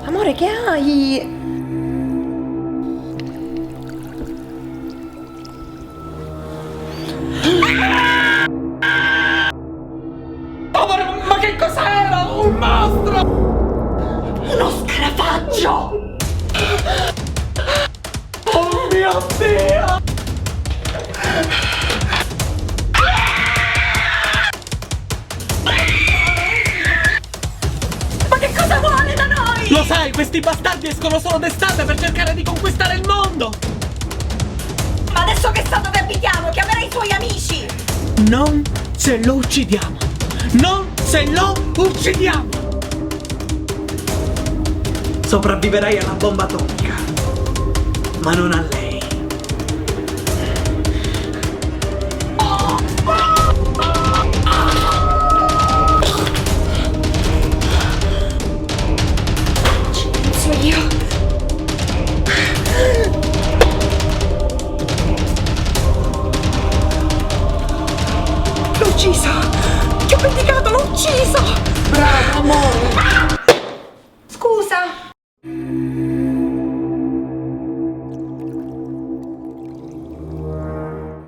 Amore, che hai? Amore, ma che cos'era? Un mostro! Uno scarafaggio! Oh mio Dio! Ma che cosa vuole da noi? Lo sai, questi bastardi escono solo d'estate per cercare di conquistare il mondo! Ma adesso che sa dove abitiamo, chiamerà i suoi amici! Non se lo uccidiamo! Non se lo uccidiamo! Sopravviverai alla bomba atomica, ma non a lei. Ci penso io. L'ho ucciso! Ti ho vendicato, l'ho ucciso! Bravo, amore!